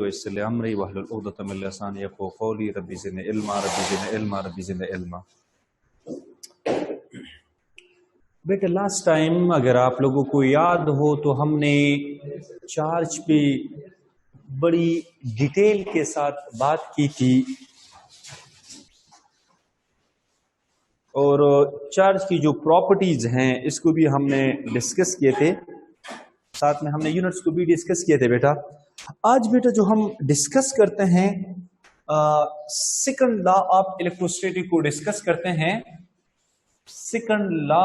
वयस्सिर अमरी वहलुल उक़दतम मिन लिसानी यफ़क़हू क़ौली rabbi ज़िदनी इल्मा rabbi ज़िदनी इल्मा rabbi ज़िदनी इल्मा। बेटा last time अगर आप लोगों को याद हो तो हमने चार्ज पे बड़ी डिटेल के साथ बात की थी और चार्ज की जो प्रॉपर्टीज हैं इसको भी हमने डिस्कस किए थे, साथ में हमने यूनिट्स को भी डिस्कस किए थे। बेटा आज बेटा जो हम डिस्कस करते हैं सेकंड लॉ ऑफ इलेक्ट्रोस्टैटिक को डिस्कस करते हैं। सेकंड लॉ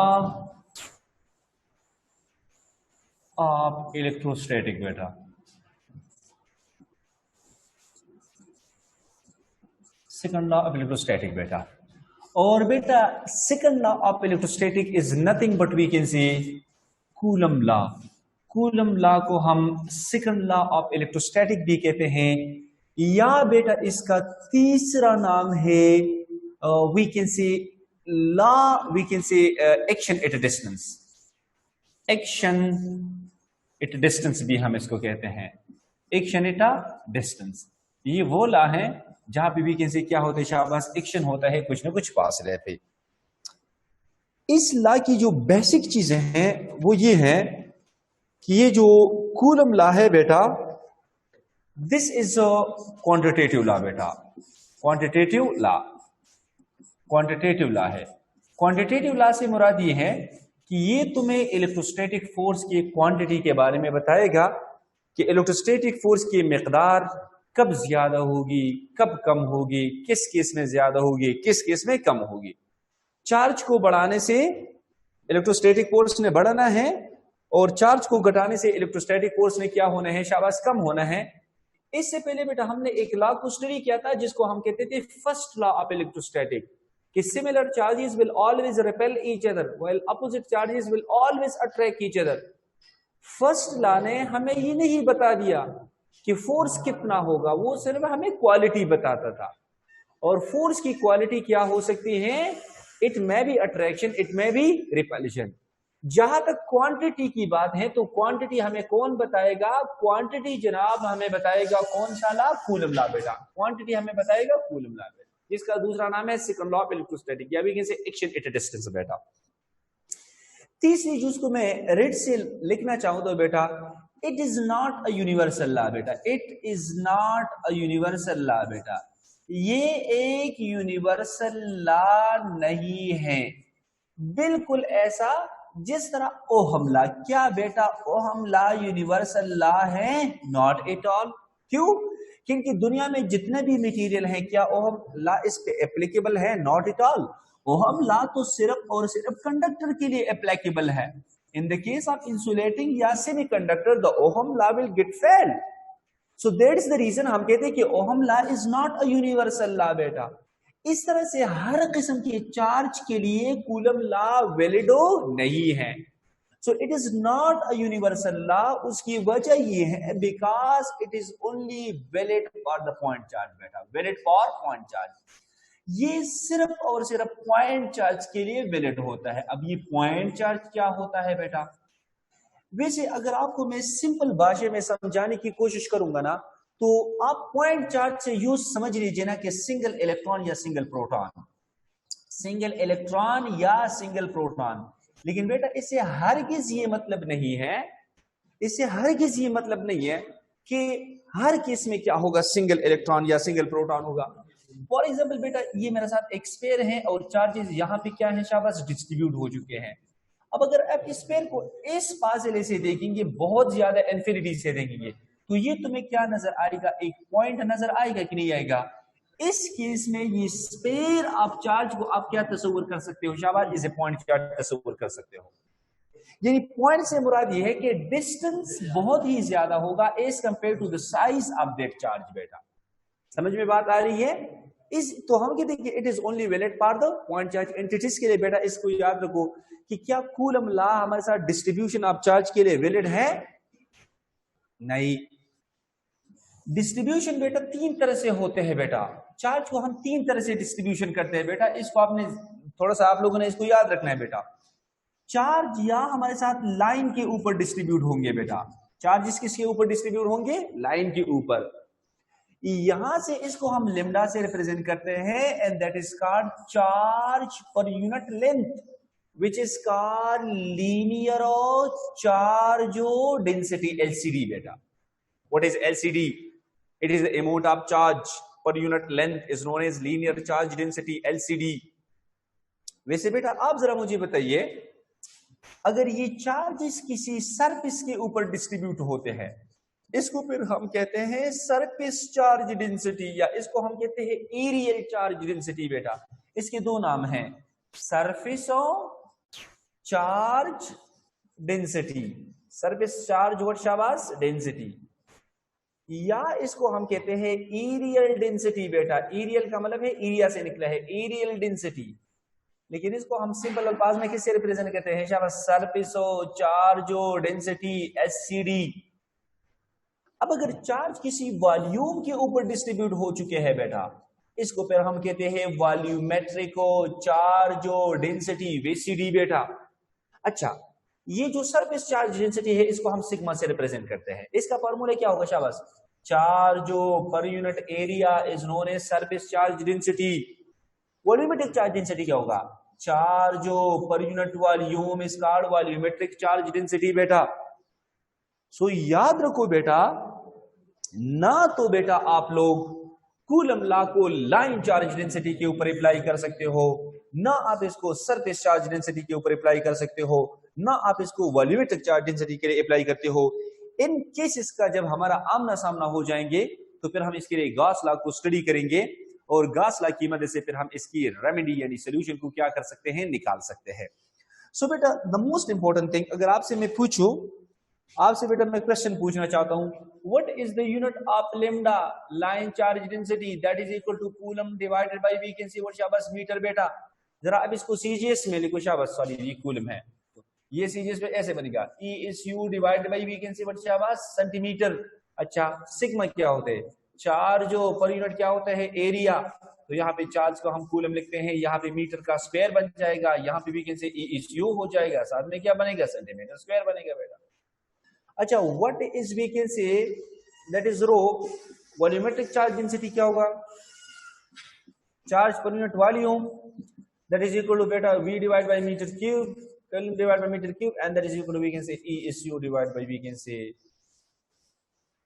ऑफ इलेक्ट्रोस्टैटिक बेटा सेकंड लॉ ऑफ इलेक्ट्रोस्टैटिक बेटा और बेटा second law of electrostatic is nothing but we can say Coulomb law. Coulomb law को हम सेकंड लॉ ऑफ इलेक्ट्रोस्टैटिक भी कहते हैं, या बेटा इसका तीसरा नाम है we can say law, we can say action at a distance. Action at distance भी हम इसको कहते हैं, एक्शन एट अ डिस्टेंस। ये वो लॉ है जहां पे भी कैन से क्या होता है, शाबाश, एक्शन होता है कुछ ना कुछ पास रहते। इस लॉ की जो बेसिक चीजें हैं वो ये है कि ये जो कूलम लॉ है बेटा, this is a quantitative law बेटा। क्वांटिटेटिव लॉ, क्वांटिटेटिव लॉ है। क्वांटिटेटिव लॉ से मुराद ये है कि ये तुम्हें इलेक्ट्रोस्टैटिक फोर्स की क्वांटिटी के बारे में बताएगा कि इलेक्ट्रोस्टैटिक फोर्स की मिकदार कब ज्यादा होगी, कब कम होगी, किस केस में ज्यादा होगी, किस केस में कम होगी। चार्ज को बढ़ाने से इलेक्ट्रोस्टैटिक फोर्स ने बढ़ना है और चार्ज को घटाने से इलेक्ट्रोस्टैटिक फोर्स ने क्या होना है, शाबाश, कम होना है। इससे पहले बेटा हमने एक लॉ को स्टडी किया था जिसको हम कहते थे फर्स्ट लॉ ऑफ इलेक्ट्रोस्टैटिक, कि similar charges will always repel each other while opposite charges will always attract each other. First law ने हमें ये नहीं बता दिया कि फोर्स कितना होगा, वो सिर्फ हमें क्वालिटी बताता था। और फोर्स की क्वालिटी क्या हो सकती है, it may be attraction, it may be repulsion. जहां तक क्वांटिटी की बात है तो क्वांटिटी हमें कौन बताएगा, क्वांटिटी जनाब हमें बताएगा कौन सा लॉ, कूलम लॉ बेटा। क्वांटिटी हमें बताएगा कूलम लॉ बेटा, जिसका दूसरा नाम है सेकंड लॉ ऑफ इलेक्ट्रोस्टैटिक, या भी कैसे एक्शन एट अ डिस्टेंस बेटा। तीसरी जिसको मैं रेड से लिखना चाहूं तो बेटा, it is not a universal law बेटा। It is not a universal law बेटा, ये एक यूनिवर्सल लॉ नहीं है। बिल्कुल ऐसा जिस तरह ओहम लॉ, क्या बेटा ओहम लॉ यूनिवर्सल लॉ है? Not at all. क्यों? क्योंकि दुनिया में जितने भी मटेरियल हैं, क्या ओहम लॉ इस पे एप्लीकेबल है? Not at all. Ohm law तो सिर्फ और सिर्फ कंडक्टर के लिए एप्लीकेबल है। In the case of insulating या semiconductor the Ohm law will get failed. So that is the reason हम कहते हैं कि Ohm law is not a universal law बेटा। इस तरह से हर किस्म के चार्ज के लिए कूलम लॉ वैलिडो नहीं है। So it is not a universal law. उसकी वजह ये है because it is only valid for the point charge बेटा, वैलिड फॉर पॉइंट चार्ज। ये सिर्फ और सिर्फ पॉइंट चार्ज के लिए वैलिड होता है। अब ये पॉइंट चार्ज क्या होता है बेटा? वैसे अगर आपको मैं सिंपल भाषा में समझाने की कोशिश करूंगा ना, तो आप पॉइंट चार्ज से यूज समझ लीजिए ना कि सिंगल इलेक्ट्रॉन या सिंगल प्रोटॉन, सिंगल इलेक्ट्रॉन या सिंगल प्रोटॉन। लेकिन बेटा इससे हरगिज ये मतलब नहीं है, इससे हरगिज ये मतलब नहीं है कि हर केस में क्या होगा, सिंगल इलेक्ट्रॉन या सिंगल प्रोटॉन होगा। फॉर एग्जाम्पल बेटा ये मेरे साथ एक स्फीयर है और चार्जेस यहाँ पे क्या है, शाबाश, डिस्ट्रीब्यूट हो चुके हैं। अब अगर आप इस स्फीयर को इस फासले से देखेंगे, बहुत ज्यादा इन्फिनिटी से देखेंगे, तो ये तुम्हें क्या नजर आएगा, एक पॉइंट नजर आएगा कि नहीं आएगा? इस केस में ये स्फीयर आप चार्ज को आप क्या तस्वीर कर सकते हो, शाबाश, इसे पॉइंट चार्ज तस्वीर कर सकते हो। यानी पॉइंट से मुराद ये है कि डिस्टेंस बहुत ही ज्यादा होगा as compare to the size of that charge बेटा। समझ में बात आ रही है? इस तो हम कहते हैं कि it is only valid for the point charge entities के लिए बेटा। इसको याद रखो कि क्या कूलम लॉ हमारे साथ डिस्ट्रीब्यूशन ऑफ चार्ज के लिए वैलिड है? नहीं। डिस्ट्रीब्यूशन बेटा तीन तरह से होते हैं बेटा। चार्ज को हम तीन तरह से डिस्ट्रीब्यूशन करते हैं बेटा। इसको आपने थोड़ा सा आप लोगों ने इसको याद रखना है बेटा। चार्ज या हमारे साथ लाइन के ऊपर डिस्ट्रीब्यूट होंगे बेटा। चार्जेस किसके ऊपर डिस्ट्रीब्यूट होंगे? लाइन के ऊपर। यहां से इसको हम लिम्डा से रिप्रेजेंट करते हैं and that is called charge per unit length which is called linear or charge or density LCD beta. What is LCD? It is the amount of charge per unit length is known as linear charge density LCD. वैसे बेटा आप जरा मुझे बताइए, अगर ये charges किसी surface के ऊपर डिस्ट्रीब्यूट होते हैं, इसको फिर हम कहते हैं सरफेस चार्ज डेंसिटी, या इसको हम कहते हैं एरियल चार्ज डेंसिटी बेटा। इसके दो नाम हैं, सरफेस और चार्ज डेंसिटी, सरफेस चार्ज और शाबाश डेंसिटी, या इसको हम कहते हैं एरियल डेंसिटी बेटा। एरियल का मतलब है एरिया से निकला है, एरियल डेंसिटी, लेकिन इसको हम सिंपल अल्फाज में किससे रिप्रेजेंट करते हैं शाबाश, सरफेसो चार्जो डेंसिटी एससीडी। अब अगर चार्ज किसी वॉल्यूम के ऊपर डिस्ट्रीब्यूट हो चुके हैं बेटा, इसको फिर हम कहते हैं वॉल्यूमेट्रिको चार्जो डेंसिटी वीसीडी बेटा। अच्छा, ये जो सरफेस चार्ज डेंसिटी है इसको हम सिग्मा से रिप्रेजेंट करते हैं। इसका फॉर्मूला क्या होगा शाबाश, चार्जो पर unit area is known as surface charge density. Volumetric charge density क्या होगा, चार्जो पर unit volume is called volumetric charge density बेटा। सो याद रखो बेटा, ना तो बेटा आप लोग कूलम लॉ को लाइन चार्ज डेंसिटी के ऊपर अप्लाई कर सकते हो, ना आप इसको सरफेस चार्ज डेंसिटी के ऊपर अप्लाई कर सकते हो, ना आप इसको वॉल्यूमेट्रिक चार्ज डेंसिटी के लिए अप्लाई करते हो। इन केसेस का जब हमारा आमना सामना हो जाएंगे तो फिर हम इसके लिए गॉस लॉ को स्टडी करेंगे, और गॉस लॉ की मदद से फिर हम इसकी रेमेडी यानी सोल्यूशन को क्या कर सकते हैं, निकाल सकते हैं। सो बेटा द मोस्ट इंपॉर्टेंट थिंग, अगर आपसे मैं पूछूं, आपसे बेटा मैं क्वेश्चन पूछना चाहता हूं, what is the unit of lambda line charge density that is equal to Coulomb divided by we can see what शाबाश मीटर बेटा। जरा अब इसको सीजीएस में लिखो शाबाश, सॉरी ये कूलम है, ये सीजीएस में ऐसे बनेगा E is U divided by we can see what शाबाश सेंटीमीटर। अच्छा, सिग्मा क्या होते हैं, चार्ज पर यूनिट क्या होता है, एरिया। तो यहाँ पे चार्ज को हम कूलम लिखते हैं, यहाँ पे मीटर का स्क्वायर बन जाएगा, यहाँ पे we can say E is you हो जाएगा, साथ में क्या बनेगा, सेंटीमीटर स्क्वायर बनेगा बेटा। अच्छा, what is we can say that is rho, volumetric charge density क्या होगा, charge per unit volume that is equal to बेटा V divide by metre cube, coulomb divide by metre cube, and that is equal to we can say E is U divide by we can say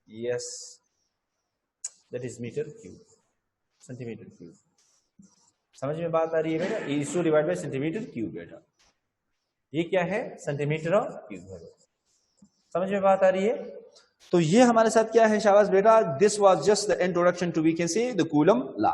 yes that is metre cube, centimetre cube. समझ में बात आ रही है बेटा, E is U divide bye centimetre cube बेटा, ये क्या है, सेंटीमीटर और क्यूब है। समझ में बात आ रही है। तो ये हमारे साथ क्या है शाबाश बेटा, this was just the introduction to we can say the Coulomb law.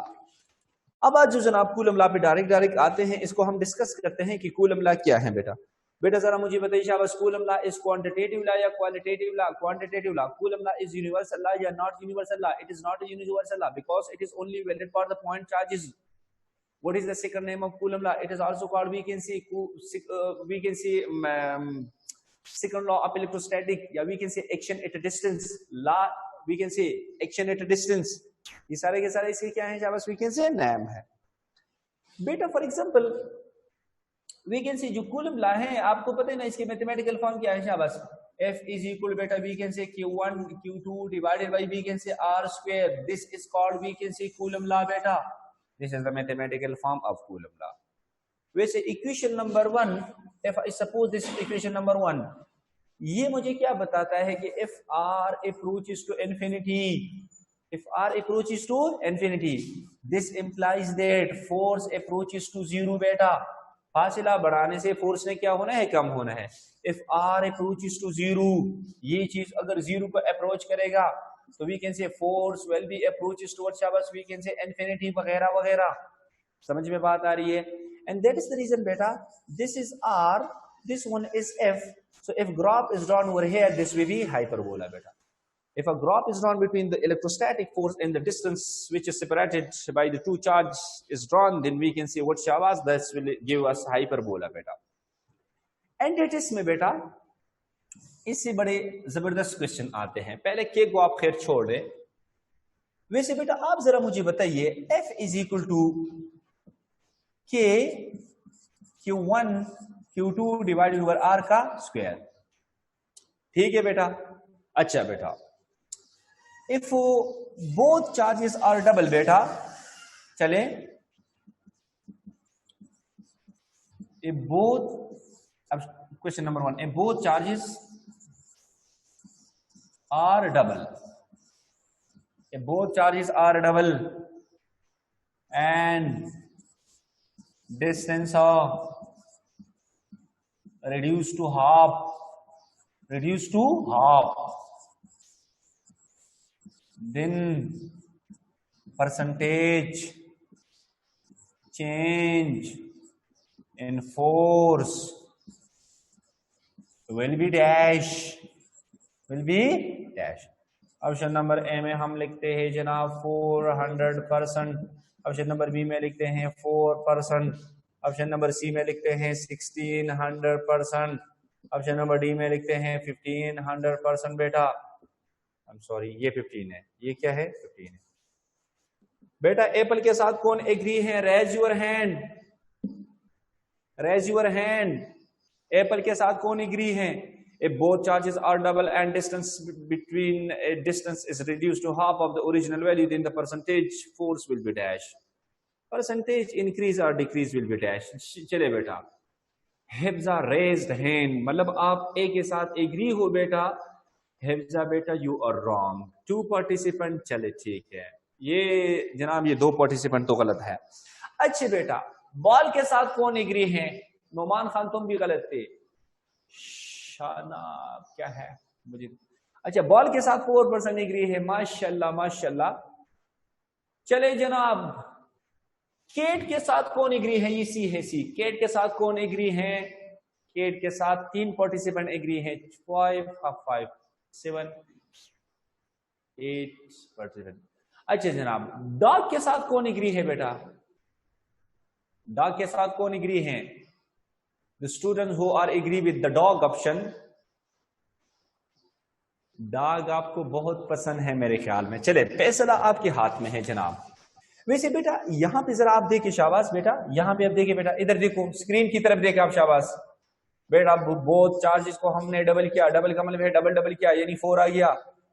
अब आज जो जनाब कूलम लॉ पे डायरेक्ट आते हैं, इसको हम डिस्कस करते हैं कि कूलम लॉ क्या है बेटा। बेटा जरा मुझे बताइए शाबाश, Coulomb law is quantitative law या qualitative law? Quantitative law. Coulomb law is universal law या not universal law? It is not a universal law because it is only valid for the point charges. What is the second name of Coulomb law? It is also called we can see second law of electrostatic, या we can say action at a distance law, we can say action at a distance। ये सारे के सारे इसके क्या है शाबाश, we can say नाम है बेटा। For example we can see जो Coulomb law है, आपको पता है ना इसकी मैथमेटिकल फॉर्म क्या है शाबाश, F is equal बेटा we can say Q1 Q2 divided by we can say R square। This is called we can say Coulomb law बेटा। This is the mathematical form of Coulomb law। वैसे equation number 1, if I suppose this equation number 1, ये मुझे क्या बताता है कि if R approaches to infinity, if R approaches to infinity, this implies that force approaches to zero बेटा। फासिला बढ़ाने से फोर्स ने क्या होना है, कम होना है। if R approaches to zero, ये चीज अगर जीरो को अप्रोच करेगा तो we can say force will be approaches towards शाबाश we can say infinity वगैरह वगैरह। समझ में बात आ रही है। and that is the reason बेटा, this is R, this one is F। so if graph is drawn over here, this will be hyperbola बेटा। if a graph is drawn between the electrostatic force and the distance which is separated by the two charges is drawn, then we can say what शाबाश, this will give us hyperbola बेटा। and that is में बेटा इससे बड़े जबरदस्त question आते हैं। पहले के को आप खैर छोड़ दें। वैसे बेटा आप जरा मुझे बताइए, F इज इक्वल टू के Q1 Q2 divided over R का स्क्वायर, ठीक है बेटा। अच्छा बेटा if both charges are double बेटा, चले, if both, अब question number 1, if both charges are double, if both charges are double and distance are reduced to half, then percentage change in force will be dash, option number A में हम लिखते हैं जनाब 400%, option number B में लिखते हैं 4%, option number C में लिखते हैं 1600%, ऑप्शन नंबर डी में लिखते हैं 1500%। बेटा आई एम सॉरी, ये 15 है, ये क्या है 15 है बेटा। एप्पल के साथ कौन एग्री है? Raise your hand, raise your hand. Apple के साथ कौन एग्री है? If both charges are double and distance between a distance is reduced to half of the original value, then the percentage force will be dash. Percentage increase or decrease will be dash. चले बेटा, Hifza raised hand, मतलब आप ए के साथ agree हो बेटा। हिफ्जा बेटा you are wrong. 2 participant, चले ठीक है, ये जनाब ये 2 पार्टिसिपेंट तो गलत है। अच्छे बेटा, बॉल के साथ कौन एग्री है? नोमान खान तुम भी गलत थे, क्या है मुझे, अच्छा बॉल के साथ 4% एग्री है, माशाल्लाह माशाल्लाह। चले जनाब, केट के साथ कौन एग्री है? ये सी है, सी। केट के साथ कौन एग्री है? केट के साथ 3 पार्टिसिपेंट एग्री है, 5 7 8 पार्टिसिपेंट। अच्छा जनाब, डॉग के साथ कौन एग्री है बेटा? डॉग के साथ कौन एग्री है? The students who are agree with the dog option, dog आपको बहुत पसंद है मेरे ख्याल में। चले, फैसला आपके हाथ में है जनाब। वैसे बेटा यहां पे जरा आप देखिए, शाबाश बेटा, यहां पे आप देखिए बेटा, इधर देखो, स्क्रीन की तरफ देखिए आप, शाबाश बेटा। बोथ चार्जेस को हमने डबल किया, डबल का मतलब है डबल डबल किया यानी 4 आ गया।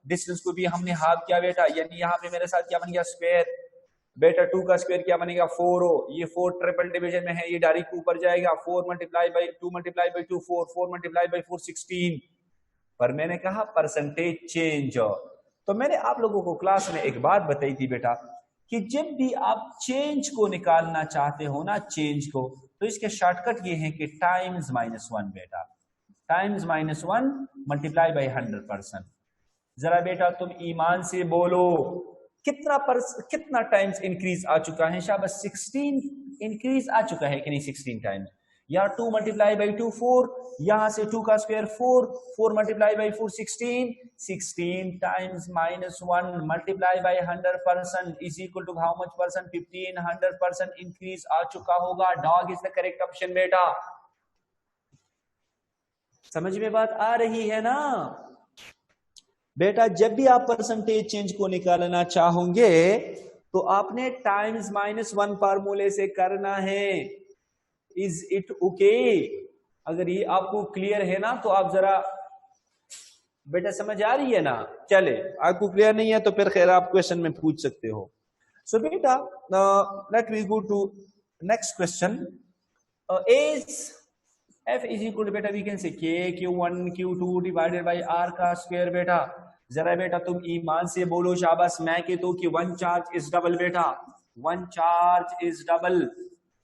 डिस्टेंस को भी हमने हाफ किया बेटा, यानी यहाँ पे मेरे साथ क्या बन गया? स्क्वायर। बेटा 2 का स्क्वायर क्या बनेगा? 4 हो। ये 4 ट्रिपल डिवीजन में है, ये डायरेक्ट ऊपर जाएगा। 4 multiply by 2 multiply by 2 4, 4 multiply by 4 16। पर मैंने कहा परसेंटेज चेंज। तो मैंने आप लोगों को क्लास में एक बात बताई थी बेटा, कि जब भी आप चेंज को निकालना चाहते हो ना, चेंज को, तो इसके शॉर्टकट ये है कि टाइम्स -1 बेटा, टाइम्स -1 मल्टीप्लाई बाई 100%। जरा बेटा तुम ईमान से बोलो, कितना टाइम्स इंक्रीज आ चुका है? शाबाश, 16 इंक्रीज आ चुका है कि नहीं? 16 टाइम्स। या 2 मल्टीप्लाई बाई 2 4, यहां से 2 का square 4, 4 multiply by 4 16, 16 times -1 multiply by 100% is equal to how much percent? 1500% increase आ चुका होगा। Dog is the correct option बेटा। समझ में बात आ रही है ना बेटा? जब भी आप परसेंटेज चेंज को निकालना चाहोगे तो आपने टाइम्स -1 फार्मूले से करना है। Is it okay? अगर ये आपको क्लियर है ना तो आप जरा बेटा, समझ आ रही है ना? चले, आपको क्लियर नहीं है तो फिर खैर आप क्वेश्चन में पूछ सकते हो। सो बेटा let we go to next question. Is f is equal to बेटा we can say k q1 q2 divided by r का स्क्वायर बेटा। जरा बेटा तुम ईमान से बोलो, शाबाश। मैं कहता हूं कि 1 चार्ज इज डबल बेटा, 1 charge is double,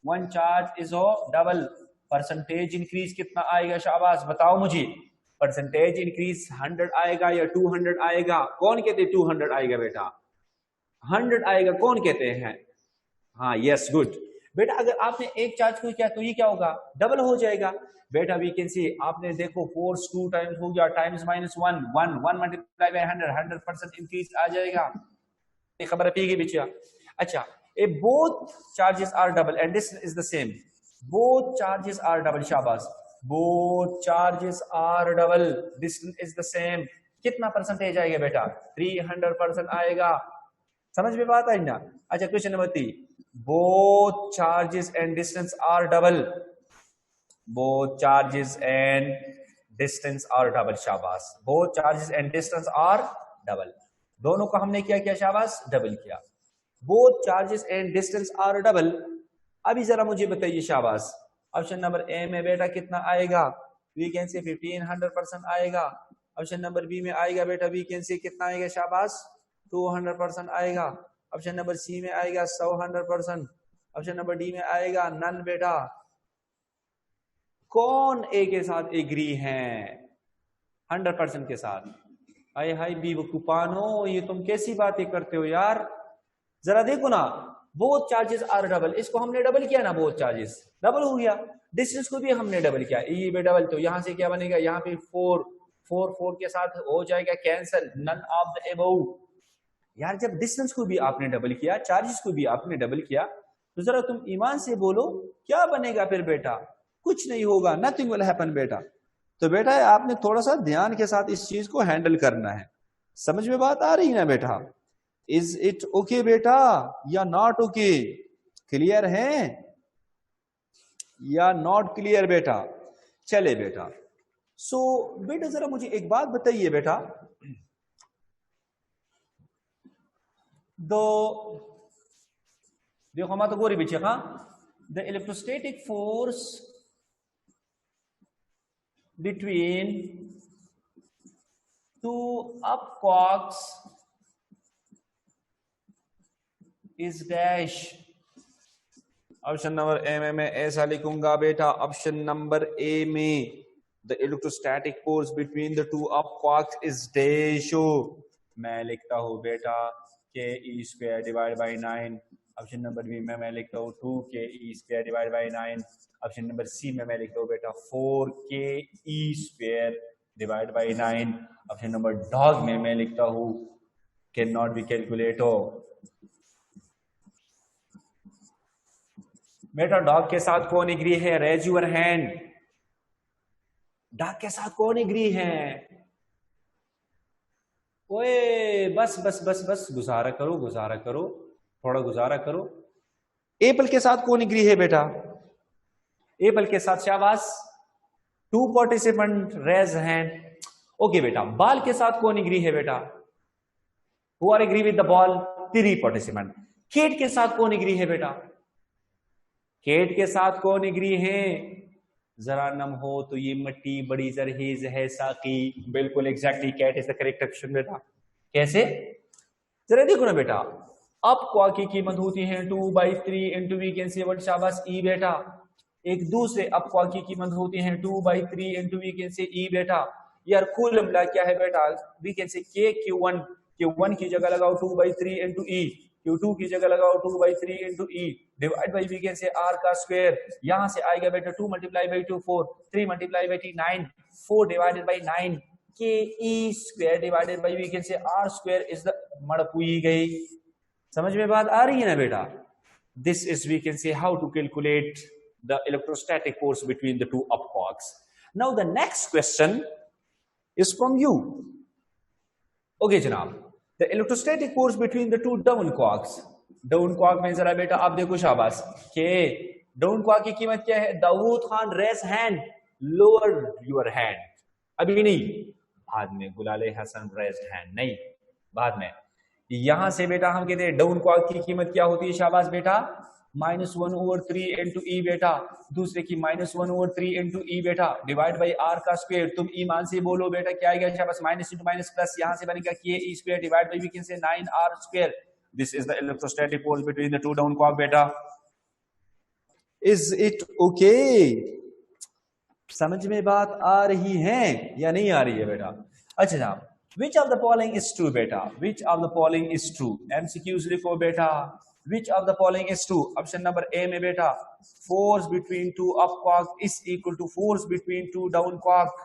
1 charge is double. Percentage increase कितना आएगा? शाबाश बताओ मुझे, परसेंटेज इंक्रीज 100 आएगा या 200 आएगा? कौन कहते हैं 200 आएगा बेटा? 100 आएगा, कौन कहते हैं? हाँ, यस, गुड बेटा। अगर आपने एक चार्ज को किया तो ये क्या होगा? डबल हो जाएगा बेटा। वी कैन सी, आपने देखो फोर्स 2 टाइम्स हो गया, टाइम्स -1 1 मल्टीप्लाई बाय 100% इंक्रीज आ जाएगा। ये खबर है बच्चा। अच्छा, if both charges are double and distance is the same, both charges are double, शाबाश, both charges are double, distance is the same, कितना परसेंटेज आएगा बेटा? 300% आएगा। समझ में बात आई ना? अच्छा, question number 3, both charges and distance are double, both charges and distance are double, शाबाश, both charges and distance are double। दोनों का हमने क्या किया शाबाश, डबल किया। Both charges and distance are double. अभी जरा मुझे बताइए शाबाश, ऑप्शन नंबर ए में बेटा कितना आएगा, वी कैन से 1500% आएगा। ऑप्शन नंबर बी में आएगा बेटा वी कैन से कितना आएगा शाबाश, 200% आएगा। ऑप्शन नंबर सी में आएगा 100%। ऑप्शन नंबर डी में आएगा नन। बेटा कौन ए के साथ एग्री है 100% के साथ? हाय हाय बेवकूफानो, ये तुम कैसी बातें करते हो यार, जरा देखो ना, बोथ चार्जेस आर डबल, इसको हमने डबल किया ना, बोथ चार्जेस डबल हो गया। डिस्टेंस को भी हमने डबल किया, ई बे डबल, तो यहां से क्या बनेगा, यहाँ पे 4 के साथ हो जाएगा cancel, none of the above. यार जब डिस्टेंस को भी आपने डबल किया, चार्जेस को भी आपने डबल किया, तो जरा तुम ईमान से बोलो क्या बनेगा फिर बेटा? कुछ नहीं होगा, नथिंग विल हैपन बेटा। तो बेटा आपने थोड़ा सा ध्यान के साथ इस चीज को हैंडल करना है। समझ में बात आ रही है ना बेटा? इज इट ओके बेटा या नॉट ओके? क्लियर है या नॉट क्लियर बेटा? चले बेटा, सो बेटा जरा मुझे एक बात बताइए बेटा, देखो हमारा तो गोरी पीछे का, the electrostatic force between two up quarks is dash। Option number A में मैं ऐसा लिखूंगा बेटा, ऑप्शन नंबर ए में the electrostatic force between the two up quarks is dash. मैं लिखता हूं बेटा K E square divide by 9। Option number B में मैं लिखता हूँ 2ke² divide by 9। Option number C में मैं लिखता हूँ बेटा 4ke² divide by 9। Option number dog में मैं लिखता हूँ कैन नॉट बी कैलकुलेटो। बेटा डॉग के साथ कौन एग्री है? Raise your hand. डॉग के साथ कौन एग्री है? ओए बस बस बस बस, गुजारा करो, गुजारा करो, थोड़ा गुजारा करो। एप्पल के साथ कौन एग्री है बेटा? एप्पल के साथ शाबाश, 2 पार्टिसिपेंट रेज हैंड। ओके बेटा, बॉल के साथ कौन एग्री है बेटा? Who are agree with the ball? 3 participant. Cat के साथ कौन एग्री है बेटा? कैट के साथ कौन एग्री है? जरा नम हो तो ये मट्टी बड़ी जरहेज है साकी। बिल्कुल exactly, cat is the correct option बेटा। कैसे? जरा देखो ना बेटा, अब क्वार्क की कीमत होती है 2/3 into we can say what शाबाश ई बेटा। एक दूसरे अब क्वार्क की कीमत होती है 2/3 इंटू वी कैन से ई बेटा। यार कूलम ला क्या है बेटा? वी कैन से के Q1 की जगह लगाओ 2/3 इंटू ई, Q2 की जगह लगाओ 2/3 into E divide by we can say are का स्क्वायर। यहां से आएगा बेटा 2 multiply by 2 4, 3 multiply by 9, 4 divided by 9 k E square divided by we can say r square is the मड़पुई गई। समझ में बात आ रही है ना बेटा? This is we can say how to calculate the electrostatic force between the two up quarks. Now the next question is from you. Okay जनाब, the electrostatic force between the two down quarks. Down quark में जरा बेटा आप देखो शाबाश, के down quark की कीमत क्या है? Dawood Khan raise hand, lower your hand. अभी नहीं, बाद में। गुलाले हसन रेस हैंड नहीं, बाद में। यहां से बेटा हम कहते हैं डाउन क्वार्क की कीमत क्या होती है शाबाश बेटा? -1/3 इंटू ई बेटा। दूसरे की -1/3 इंटू ई बेटा डिवाइड बाई आर का स्क्वायर। तुम ईमान से बोलो बेटा क्या आएगा शाबाश? माइनस इंटू माइनस प्लस, यहां से बनेगा k E square divide by we can say 9r square. This is the electrostatic force between the two down quark बेटा। Is it okay? समझ में बात आ रही है या नहीं आ रही है बेटा? अच्छा साहब, which of the following is true बेटा? which of the following is true? MCQs लिखो बेटा, which of the following is true? Option number A में बेटा force between two up quark is equal to force between two down quark।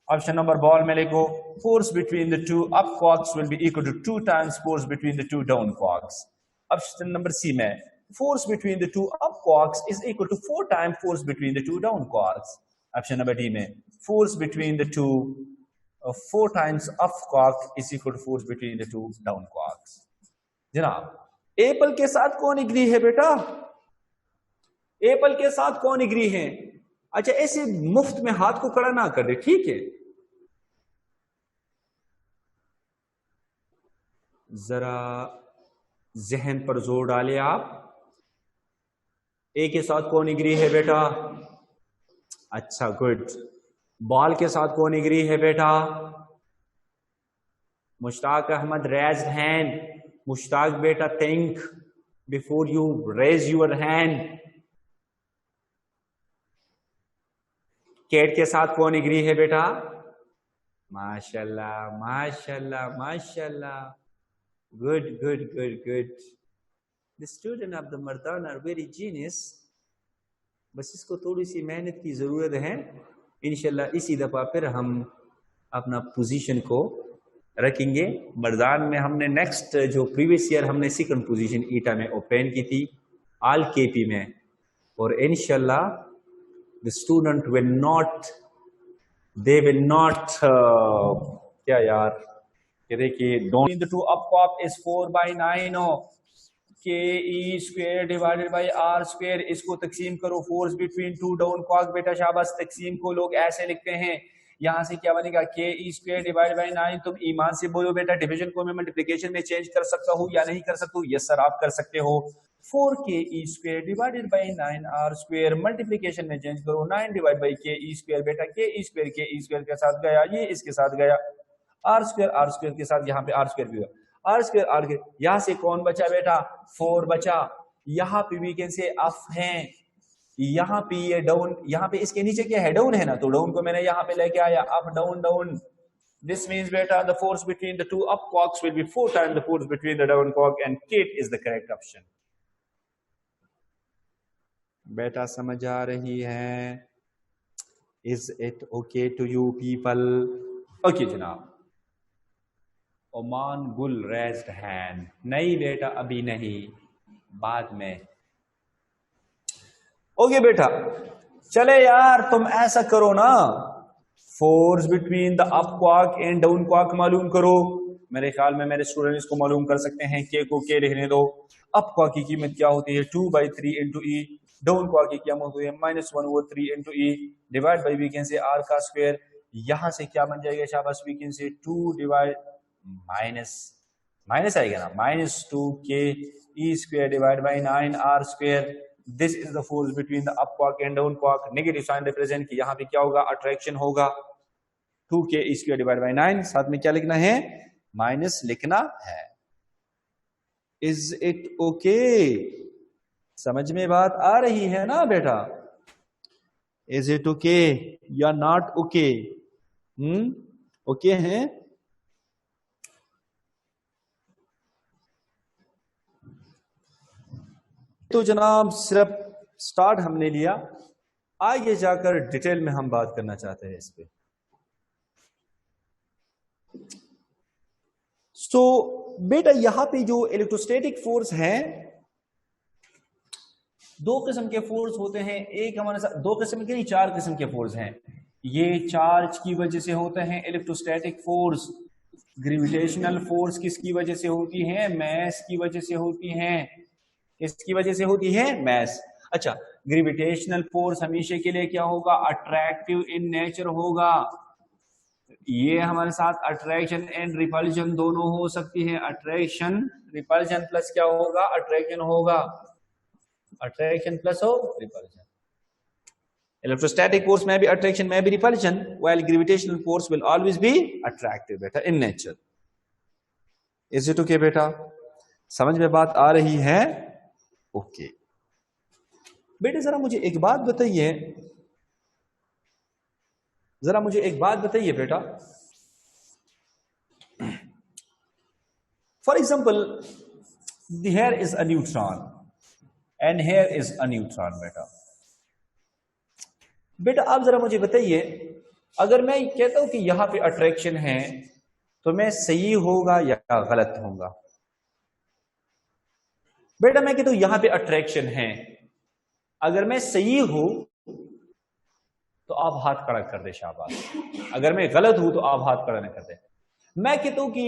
Option number ball में लिखो force between the two up quarks will be equal to 2 times force between the two down quarks। Option number C में force between the two up quarks is equal to 4 times force between the two down quarks। Option number D में force between the two 4 times up quark is equal to force between the two down quarks। जनाब Apple के साथ कौन agree है बेटा? Apple के साथ कौन एग्री है? अच्छा ऐसे मुफ्त में हाथ को खड़ा ना कर दे, ठीक है? जरा जहन पर जोर डालिए आप। ए के साथ कौन एग्री है बेटा? अच्छा, गुड। बॉल के साथ कौन एग्री है बेटा? Mushtaq Ahmad raise hand. मुश्ताक बेटा, think before you raise your hand. कैट के साथ कौन एग्री है बेटा? माशाल्लाह माशाल्लाह माशाल्लाह, good good good good. The student of the Mardan are very genius. बस इसको थोड़ी सी मेहनत की जरूरत है। इंशाल्लाह इसी दफा फिर हम अपना पोजीशन को रखेंगे। मर्दान में हमने नेक्स्ट जो प्रीवियस ईयर हमने सेकंड पोजीशन ईटा में ओपन की थी, आल केपी में, और इंशाल्लाह the student will not, they will not क्या यार, ये देखिए, don't the two up cop is 4/9 k E square divided by r square. इसको तकसीम करो, फोर्स बिटवीन टू डाउन क्वाक। बेटा शाबाश, तकसीम को लोग ऐसे लिखते हैं। यहाँ से क्या बनेगा? K E square divided by 9। तुम ईमान से बोलो बेटा, डिवीजन को मैं मल्टीप्लिकेशन में चेंज कर सकता हूँ या नहीं कर सकता हूँ? यस सर, आप कर सकते हो। 4ke square divided by 9r square, multiplication में चेंज करो, 9 डिवाइड बाई के स्क्वायर। बेटा के स्क्वायर के साथ गया, ये इसके साथ गया, आर स्क्वायर के साथ, यहाँ पे आर स्क्वायर भी हुआ, आर स्क्वायर। यहाँ से कौन बचा बेटा? 4 बचा। यहाँ पे वी कैन से अप है, यहाँ पे ये डाउन, यहाँ पे इसके नीचे क्या है? डाउन है ना, तो डाउन को मैंने यहाँ पे लेके आया, up down down. This means beta the force between the two up quarks will be 4 times the force between the down quark, and Kate is the correct option. बेटा समझ आ रही है? Is it okay to you people? Okay जनाब। Oman गुल raised hand. नहीं बेटा, अभी नहीं, बाद में। ओके बेटा, चले यार, तुम ऐसा करो ना, force between the up quark and down quark मालूम करो। मेरे ख्याल में मेरे स्टूडेंट इसको मालूम कर सकते हैं। के को के लिखने दो। अप क्वार्क की कीमत क्या होती है? 2/3 इंटू ई। डाउन क्वार्क की कीमत होती है -1/3 into E divide by we can say are का स्क्वायर। यहां से क्या बन जाएगा? शाबाश, वी कैन से 2 डिवाइड माइनस आएगा ना, -2k E square divide by 9r square. This is the force between the up quark and down quark. Negative sign represent की, यहाँ पे क्या होगा? अट्रैक्शन होगा। 2k E square divide by 9, साथ में क्या लिखना है? माइनस लिखना है। Is it okay? समझ में बात आ रही है ना बेटा? इज इट ओके या नॉट ओके? ओके है? तो जनाब सिर्फ स्टार्ट हमने लिया, आगे जाकर डिटेल में हम बात करना चाहते हैं इस पे। सो बेटा यहां पे जो इलेक्ट्रोस्टैटिक फोर्स है, दो किस्म के फोर्स होते हैं। एक हमारे साथ दो किस्म के नहीं, 4 किस्म के फोर्स हैं। ये चार्ज की वजह से होते हैं इलेक्ट्रोस्टैटिक फोर्स। ग्रेविटेशनल फोर्स किसकी वजह से होती है? मैस की वजह से होती है। किसकी वजह से होती है? मैस। अच्छा, ग्रेविटेशनल फोर्स हमेशा के लिए क्या होगा? अट्रैक्टिव इन नेचर होगा। ये हमारे साथ अट्रैक्शन एंड रिपल्शन दोनों हो सकती है। अट्रैक्शन रिपल्शन प्लस क्या होगा? अट्रैक्शन होगा। अट्रैक्शन प्लस हो रिपल्शन। इलेक्ट्रोस्टैटिक फोर्स में भी अट्रैक्शन में भी repulsion, while gravitational force will always be attractive बेटा in nature. Is it okay बेटा? समझ में बात आ रही है? ओके बेटे, जरा मुझे एक बात बताइए, जरा मुझे एक बात बताइए बेटा। For example, here is a neutron and here is a neutron. बेटा आप जरा मुझे बताइए, अगर मैं कहता हूं कि यहां पे अट्रैक्शन है, तो मैं सही होगा या गलत होगा? बेटा मैं कहता हूं यहां पे अट्रैक्शन है, अगर मैं सही हूं तो आप हाथ खड़ा कर दे, शाबाश। अगर मैं गलत हूं तो आप हाथ खड़ा न कर दे। मैं कहता हूं कि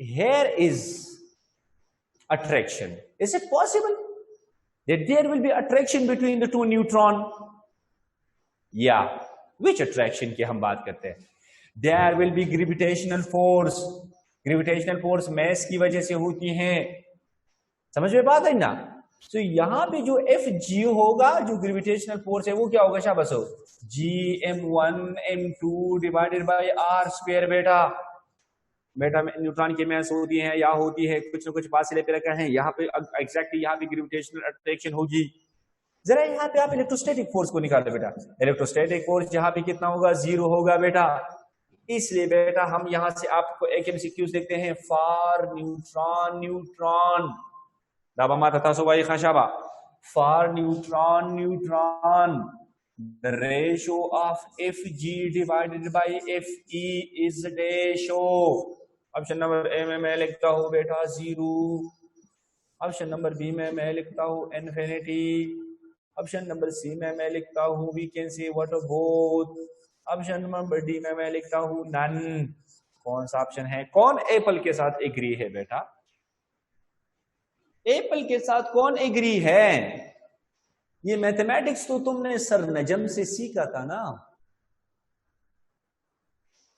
here is attraction. Is it possible that there will be attraction between the two neutron? Yeah. Which attraction की हम बात करते हैं? There will be gravitational force. Gravitational force mass की वजह से होती है। समझ में बात है ना? तो यहां पे जो एफ जी होगा, जो ग्रेविटेशनल फोर्स है, वो क्या होगा शाबाश हो, G m1 m2 divided by R square. बेटा बेटा न्यूट्रॉन की मैस होती है या होती है कुछ ना कुछ फासले पे रखा है, यहाँ पे एग्जैक्टली यहाँ पे ग्रेविटेशनल अट्रैक्शन होगी। जरा यहाँ पे आप इलेक्ट्रोस्टैटिक फोर्स को निकालो बेटा। इलेक्ट्रोस्टैटिक फोर्स यहाँ पे कितना होगा, 0 होगा बेटा। इसलिए बेटा हम यहाँ से आपको एक एमसीक्यूज देखते हैं, फॉर न्यूट्रॉन न्यूट्रॉन दाबा माता था सुबाई खाशाबा, for neutron neutron the ratio of Fg divided by Fe is ratio। Option number A में मैं लिखता हूं बेटा 0, ऑप्शन नंबर बी में मैं लिखता हूं इन्फिनिटी, ऑप्शन नंबर सी में मैं लिखता हूं we can see what both, option number D में मैं लिखता हूं नन। कौन सा ऑप्शन है? कौन एप्पल के साथ एग्री है बेटा? एप्पल के साथ कौन एग्री है? ये मैथमेटिक्स तो तुमने सर नजम से सीखा था ना,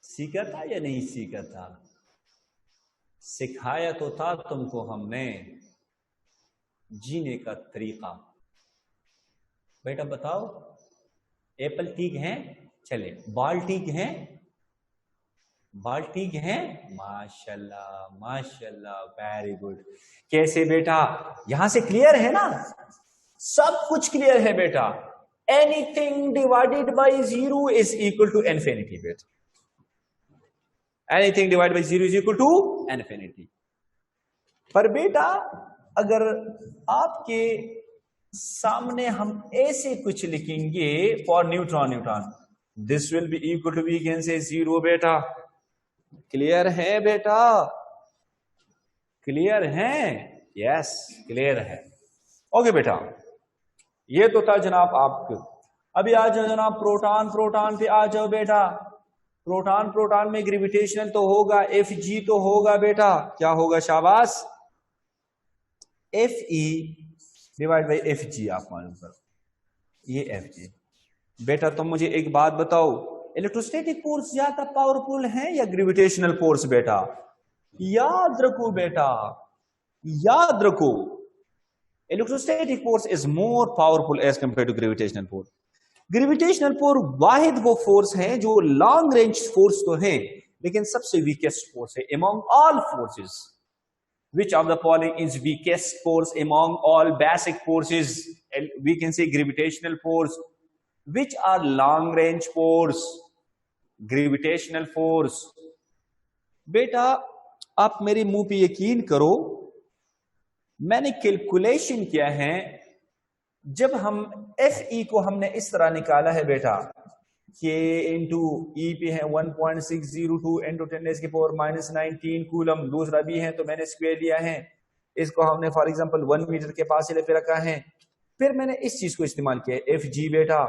सीखा था या नहीं सीखा था? सिखाया तो था तुमको हमने जीने का तरीका। बेटा बताओ, एप्पल ठीक है? चले बाल ठीक है? बाल ठीक है? माशाल्लाह माशाल्लाह, वेरी गुड। कैसे बेटा? यहां से क्लियर है ना? सब कुछ क्लियर है बेटा। Anything divided by 0 is equal to infinity बेटा। Anything divided by 0 is equal to infinity. पर बेटा अगर आपके सामने हम ऐसे कुछ लिखेंगे for neutron neutron, this will be equal to we can say 0 बेटा। क्लियर है बेटा? क्लियर है? यस क्लियर है। ओके बेटा, ये तो था जनाब आपको। अभी आ जाओ जनाब प्रोटॉन प्रोटॉन पे आ जाओ बेटा। प्रोटॉन प्रोटॉन में ग्रेविटेशनल तो होगा, एफ जी तो होगा बेटा। क्या होगा शाबाश? F E divide by F G. आप मालूम करो ये एफ जी। बेटा तुम मुझे एक बात बताओ, इलेक्ट्रोस्टैटिक फोर्स ज्यादा पावरफुल है या ग्रेविटेशनल फोर्स? बेटा याद रखो बेटा, याद रखो, electrostatic force is more powerful as compare to gravitational force. Gravitational force वाहिद वो फोर्स है जो लॉन्ग रेंज फोर्स तो है, लेकिन सबसे वीकेस्ट फोर्स है among all forces। Which of the following is weakest force among all basic forces? We can say gravitational force. Which are long range force? Gravitational force। बेटा आप मेरे मुंह पे यकीन करो, मैंने कैलकुलेशन किया है। जब हम एफ ई को हमने इस तरह निकाला है बेटा, के इंटू ई पे है 1.602 इंटू 10⁻⁻19 कूलम, दूसरा भी है तो मैंने स्क्वायर लिया है। इसको हमने फॉर एग्जांपल 1 मीटर के फासले पे रखा है। फिर मैंने इस चीज को इस्तेमाल किया, एफ जी बेटा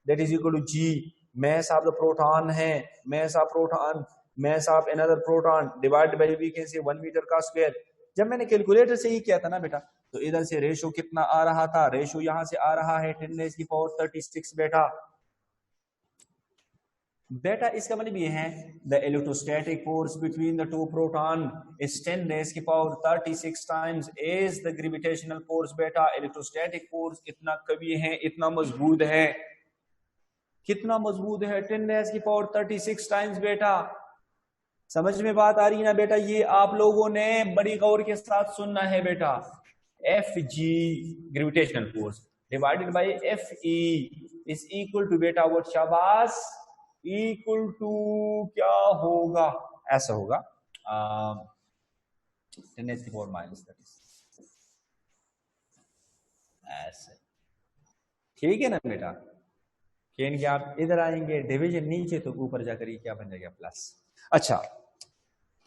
that is equal to G mass of the proton है, mass of proton, mass of another proton divided by we can say 1 metre का स्क्वायर। जब मैंने कैलकुलेटर से ही किया था ना बेटा, तो इधर से रेशो कितना आ रहा था? रेशो यहां से आ रहा है 10⁻36 बेटा। बेटा इसका मतलब ये है the electrostatic force between the to proton is 10⁻36 times is the gravitational force. बेटा इलेक्ट्रोस्टैटिक फोर्स इतना कवी है, इतना मजबूत है। कितना मजबूत है? 10⁻36 टाइम्स बेटा। समझ में बात आ रही है ना बेटा? ये आप लोगों ने बड़ी गौर के साथ सुनना है बेटा। F G gravitational force divided by F E is equal to बेटा व्हाट? शाबाश, इक्वल टू क्या होगा? ऐसा होगा 10⁻⁻30 ऐसे। ठीक है ना बेटा? यानी कि आप इधर आएंगे डिवीजन नीचे तो ऊपर जाकर ये क्या बन जाएगा? प्लस। अच्छा,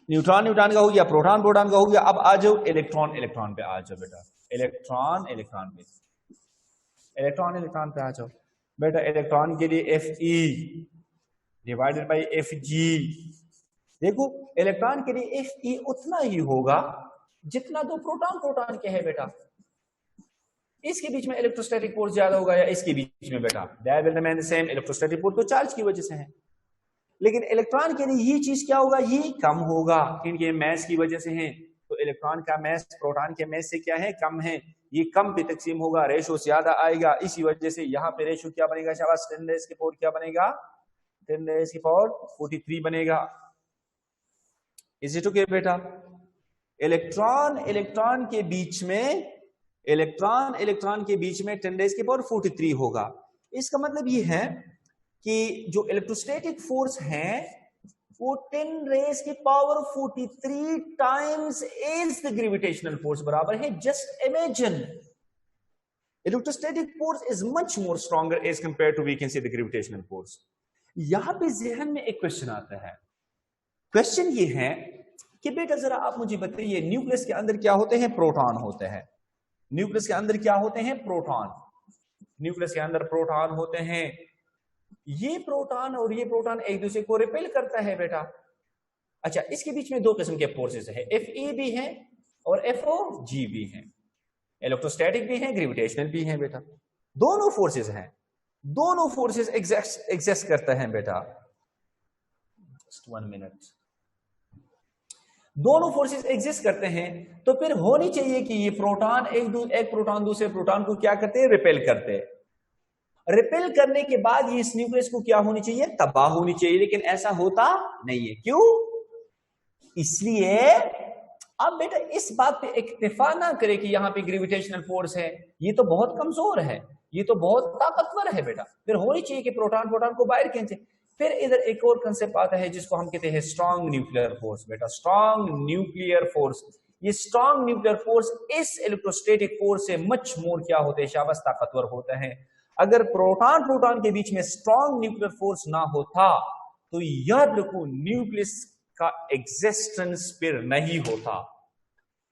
न्यूट्रॉन न्यूट्रॉन का हो गया, प्रोटॉन प्रोटॉन का हो गया। अब आ जाओ इलेक्ट्रॉन इलेक्ट्रॉन पे आ जाओ बेटा। इलेक्ट्रॉन इलेक्ट्रॉन पे, इलेक्ट्रॉन इलेक्ट्रॉन पे आ जाओ बेटा। इलेक्ट्रॉन के लिए F E divided by F G. देखो इलेक्ट्रॉन के लिए एफ ई उतना ही होगा जितना दो प्रोटॉन प्रोटॉन के है बेटा। इसके बीच में इलेक्ट्रोस्टैटिक फोर्स ज्यादा होगा या इसके बीच में बेटा? That will remain the same. Electrostatic force तो चार्ज की वजह से है। लेकिन इलेक्ट्रॉन के लिए ये चीज क्या होगा, ये कम होगा, इनके मैस की वजह से है। तो इलेक्ट्रॉन का मैस प्रोटॉन के मैस से क्या है, कम है, ये कम पे तकसीम होगा, रेशो ज्यादा आएगा, इसी वजह से यहाँ पे रेशो क्या बनेगा शाबाश, 10⁻⁴ क्या बनेगा, 10⁻⁴ बनेगा। इज इट ओके बेटा? इलेक्ट्रॉन इलेक्ट्रॉन के बीच में, इलेक्ट्रॉन इलेक्ट्रॉन के बीच में 10⁻⁴ होगा। इसका मतलब ये है कि जो इलेक्ट्रोस्टैटिक फोर्स है वो 10⁻⁴ times is the gravitational force बराबर है। Just imagine, electrostatic force is much more stronger as compare to we can see the gravitational force. यहां पे जहन में एक क्वेश्चन आता है, क्वेश्चन ये है कि बेटा जरा आप मुझे बताइए, न्यूक्लियस के अंदर क्या होते हैं, प्रोटॉन होते हैं। न्यूक्लियस के अंदर क्या होते हैं, प्रोटॉन। न्यूक्लियस के अंदर प्रोटॉन होते हैं। ये प्रोटॉन और ये प्रोटॉन एक दूसरे को रिपेल करता है बेटा। अच्छा, इसके बीच में दो किस्म के फोर्सेस है, Fe भी है और FOG भी है, इलेक्ट्रोस्टैटिक भी है, ग्रेविटेशनल भी है बेटा। दोनों फोर्सेस हैं, दोनों फोर्सेस एग्जिस्ट करता है बेटा। Just 1 minute. दोनों फोर्सेस एग्जिस्ट करते हैं, तो फिर होनी चाहिए कि ये प्रोटॉन एक प्रोटॉन दूसरे प्रोटॉन को क्या करते हैं, रिपेल करते हैं। रिपेल करने के बाद ये इस न्यूक्लियस को क्या होनी चाहिए, तबाह होनी चाहिए, लेकिन ऐसा होता नहीं है। क्यों? इसलिए अब बेटा इस बात पे इक्तिफा ना करे कि यहां पे ग्रेविटेशनल फोर्स है, ये तो बहुत कमजोर है, ये तो बहुत ताकतवर है बेटा। फिर होनी चाहिए कि प्रोटॉन प्रोटॉन को बाहर खींचे। फिर इधर एक और कंसेप्ट आता है जिसको हम कहते हैं स्ट्रॉन्ग न्यूक्लियर फोर्स बेटा, स्ट्रॉन्ग न्यूक्लियर फोर्स। ये स्ट्रॉन्ग न्यूक्लियर फोर्स इस इलेक्ट्रोस्टैटिक फोर्स से मच मोर क्या होते हैं शाबाश, ताकतवर होते हैं। अगर प्रोटॉन प्रोटॉन के बीच में स्ट्रॉन्ग न्यूक्लियर फोर्स ना होता तो याद रखो न्यूक्लियस का एग्जिस्टेंस फिर नहीं होता,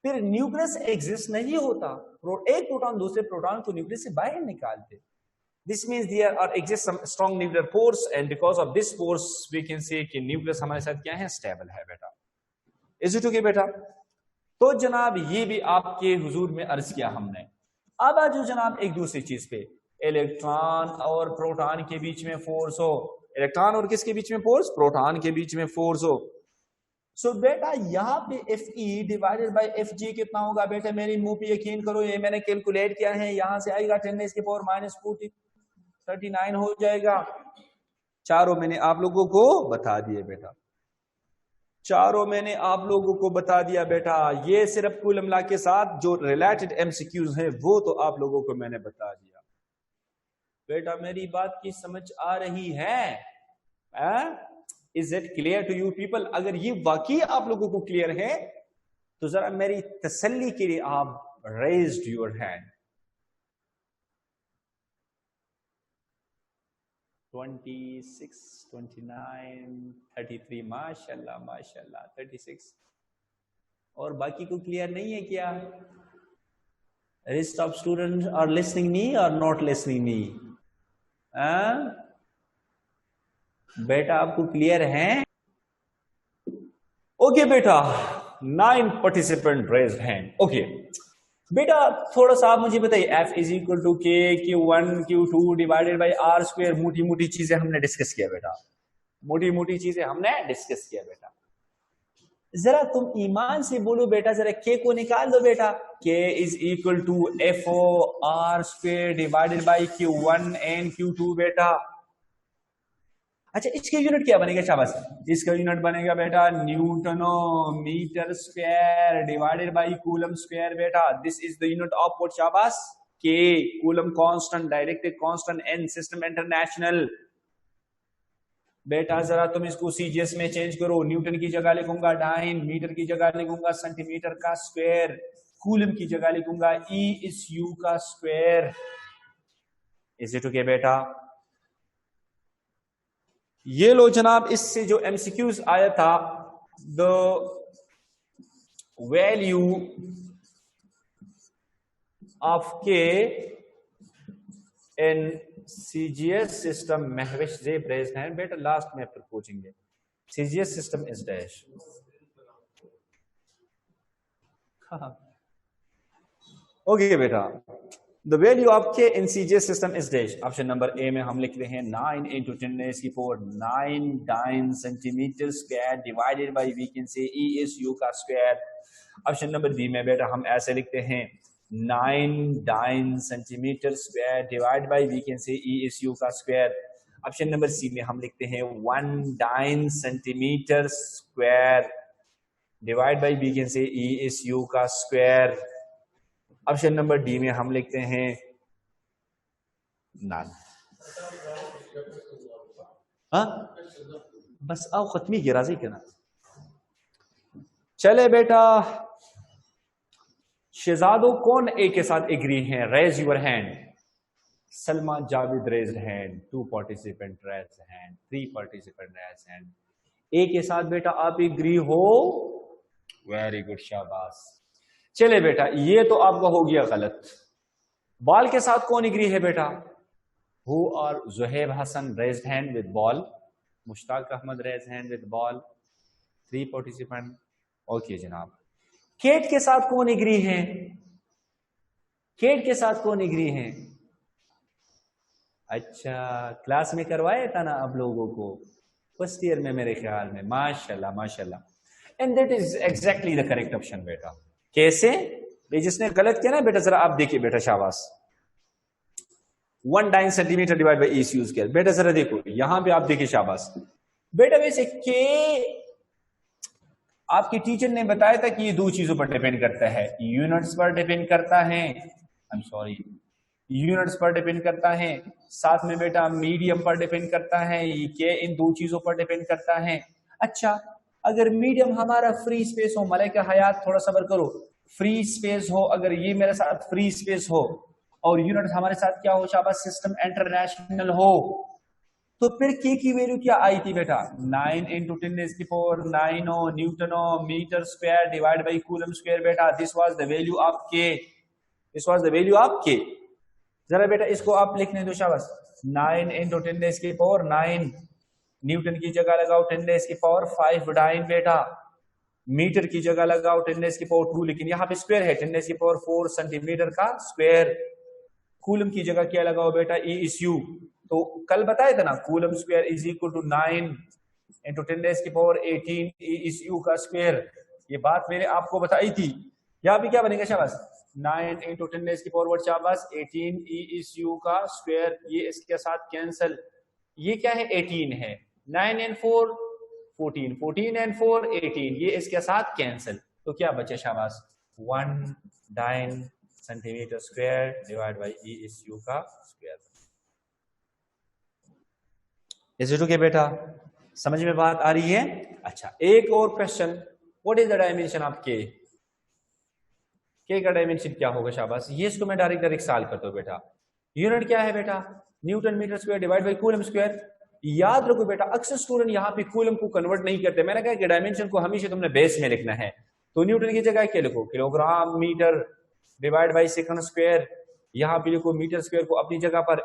फिर न्यूक्लियस एग्जिस्ट नहीं होता। एक प्रोटॉन दूसरे प्रोटॉन को न्यूक्लियस से बाहर निकालते। This means there exists some strong nuclear force and because of this force we can say कि न्यूक्लियस हमारे साथ क्या है, स्टेबल है बेटा। Is it okay बेटा? तो जनाब ये भी आपके हुजूर में अर्ज किया हमने। अब आज जनाब एक दूसरी चीज पे, इलेक्ट्रॉन और प्रोटॉन के बीच में फोर्स हो, इलेक्ट्रॉन और किसके बीच में फोर्स, प्रोटॉन के बीच में फोर्स हो। सो बेटा यहाँ पे Fe डिवाइडेड बाय Fg कितना होगा बेटा, मेरी मुंह पे यकीन करो, ये मैंने कैलकुलेट किया है, यहां से आएगा 10⁻⁻⁴ 39 हो जाएगा। चारों मैंने आप लोगों को बता दिए बेटा, चारों मैंने आप लोगों को बता दिया बेटा। ये सिर्फ कूलम लॉ के साथ जो रिलेटेड एमसीक्यूज हैं वो तो आप लोगों को मैंने बता दिया बेटा। मेरी बात की समझ आ रही है? Is it clear to you people? अगर ये वाकई आप लोगों को क्लियर है तो जरा मेरी तसल्ली के लिए आप रेज्ड योर हैंड। 26, 29, 33, माशाल्लाह माशाल्लाह, 36। और बाकी को क्लियर नहीं है क्या? Rest of students are listening me or not listening me? बेटा आपको क्लियर है? ओके बेटा, 9 participant raised hand. ओके बेटा थोड़ा सा आप मुझे बताइए, F इज इक्वल टू के Q1 Q2 divided by R square. मोटी मोटी चीजें हमने डिस्कस किया बेटा, मोटी मोटी चीजें हमने डिस्कस किया बेटा। जरा तुम ईमान से बोलो बेटा, जरा के को निकाल दो बेटा। K is equal to FO R square divided by Q1 and Q2 बेटा। अच्छा इसके यूनिट क्या बनेगा शाबाश? इसका यूनिट बनेगा बेटा newton meter square divided by coulomb square बेटा। This is the unit of what शाबाश? K. Coulomb constant, direct constant, in system international. बेटा जरा तुम इसको सीजीएस में चेंज करो, न्यूटन की जगह लिखूंगा डाइन, मीटर की जगह लिखूंगा सेंटीमीटर का स्क्वायर, कूलम की जगह लिखूंगा E/U का स्क्वायर। इज इट ओके बेटा? ये लो जनाब, इससे जो एमसीक्यूज आया था, the value of k in CGS system Mahwish जेब रेज्ड हैंड। बेटा लास्ट में फिर पूछेंगे, CGS system is dash. Okay बेटा, the value of k in CGS system is dash. Option number A में हम लिख रहे हैं 9 into 10 raised की power 9 dyne centimetre square divided by we can say E is U का square. Option number B में बेटा हम ऐसे लिखते हैं 9 dyne centimetre square divide by we can say E is U का स्क्वायर। ऑप्शन नंबर सी में हम लिखते हैं 1 dyne centimetre square divide by we can say E is U का स्क्वायर। ऑप्शन नंबर डी में हम लिखते हैं नन। हाँ बस आओ खत्मी की राजी करना। चले बेटा शहजादों कौन ए के साथ एग्री हैं? Raise your hand. Salma Javed raise hand, 2 participant raise hand, 3 participant raise hand. A के साथ बेटा आप एग्री हो? वेरी गुड शाबाश। चले बेटा ये तो आपका हो गया गलत। बॉल के साथ कौन एग्री है बेटा? हु और Zuhaib Hasan raised hand with ball, Mushtaq Ahmad raise hand with ball, 3 participant. Okay जनाब। केट के साथ कौन एग्री है? केट के साथ कौन एग्री है? अच्छा क्लास में करवाया था ना आप लोगों को फर्स्ट ईयर में मेरे ख्याल में। माशाल्लाह माशाल्लाह। And that is exactly the correct option बेटा। कैसे? जिसने गलत किया ना बेटा जरा आप देखिए बेटा शाबाश। 1 dyne centimetre divide by is use किया बेटा जरा देखो यहां पे आप देखिए शाबाश बेटा। वैसे के आपके टीचर ने बताया था कि ये 2 चीजों पर डिपेंड करता है, यूनिट्स पर डिपेंड करता है, आई एम सॉरी यूनिट्स पर डिपेंड करता है, साथ में बेटा मीडियम पर डिपेंड करता है, ये के इन 2 चीजों पर डिपेंड करता है। अच्छा अगर मीडियम हमारा फ्री स्पेस हो, मलाइका हयात थोड़ा सबर करो, फ्री स्पेस हो, अगर ये मेरे साथ फ्री स्पेस हो और यूनिट हमारे साथ क्या हो शाबाश सिस्टम इंटरनेशनल हो, तो फिर के की वैल्यू क्या आई थी बेटा? 9 into 10 raised की पावर 9 हो न्यूटन हो meter square divide by coulomb square बेटा। This was the value of k, this was the value of k. जरा बेटा इसको आप लिखने दो शाबाश। 9 into 10 raised की पावर 9 न्यूटन की जगह लगाओ 10 raised की पावर 5 डाइन बेटा। मीटर की जगह लगाओ 10 raised की पावर 2, लेकिन यहाँ पे स्क्वायर है 10 raised की पावर 4 सेंटीमीटर का स्क्वायर। कूलम की जगह क्या लगाओ बेटा? E is U. तो कल बताया था ना Coulomb square is equal to 9 into 10 raised की पावर 18 ई इज यू का स्क्वायर। ये बात मैंने आपको बताई थी। यहाँ पे क्या बनेगा शाबाश? 9 into 10 raised की पावर व्हाट शाबाश 18 ई इज यू का स्क्वायर। ये इसके साथ कैंसिल। ये क्या है? 18 है। 9 and 4 14, 14 and 4 18, ये इसके साथ कैंसिल। तो क्या बचे शाबाश? 1 dyne centimetre square divide by E is U का स्क्वायर। इज इट ओके बेटा? समझ में बात आ रही है? अच्छा एक और question, what is the dimension of के? के का डायमेंशन क्या होगा शाबाश? ये इसको मैं डायरेक्ट सॉल्व करता हूं बेटा। यूनिट क्या है बेटा? Newton metre square divide by coulomb square. याद रखो बेटा अक्सर स्टूडेंट यहाँ पे कूलम को कन्वर्ट नहीं करते। मैंने कहा कि डायमेंशन को हमेशा तुमने बेस में लिखना है, तो न्यूटन की जगह क्या लिखो? Kilogram metre divide by second square. यहाँ पे लिखो मीटर स्क्वायर को अपनी जगह पर,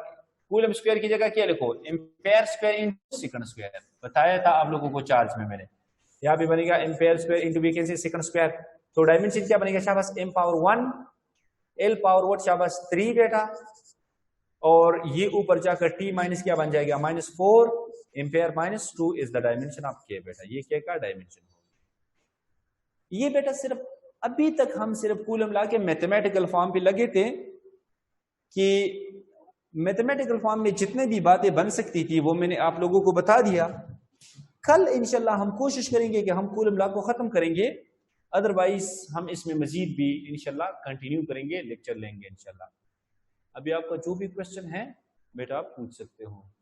कूलम स्क्वायर की जगह क्या लिखो? Ampere square into second square. बताया था आप लोगों को चार्ज में मैंने। यहाँ पे बनेगा ampere square into we can say second square. तो डायमेंशन क्या बनेगा शाबाश? m power 1 l power what शाबाश 3 बेटा, और ये ऊपर जाकर t माइनस क्या बन जाएगा? -4 ampere minus 2 is the dimension of के बेटा। ये के का डायमेंशन होगा। ये बेटा सिर्फ अभी तक हम सिर्फ कूलम ला के मैथमेटिकल फॉर्म पे लगे थे कि मैथमेटिकल फॉर्म में जितने भी बातें बन सकती थी वो मैंने आप लोगों को बता दिया। कल इंशाल्लाह हम कोशिश करेंगे कि हम कूलम ला को खत्म करेंगे, अदरवाइज हम इसमें मजीद भी इंशाल्लाह कंटिन्यू करेंगे, लेक्चर लेंगे इंशाल्लाह। अभी आपका जो भी क्वेश्चन है बेटा आप पूछ सकते हो।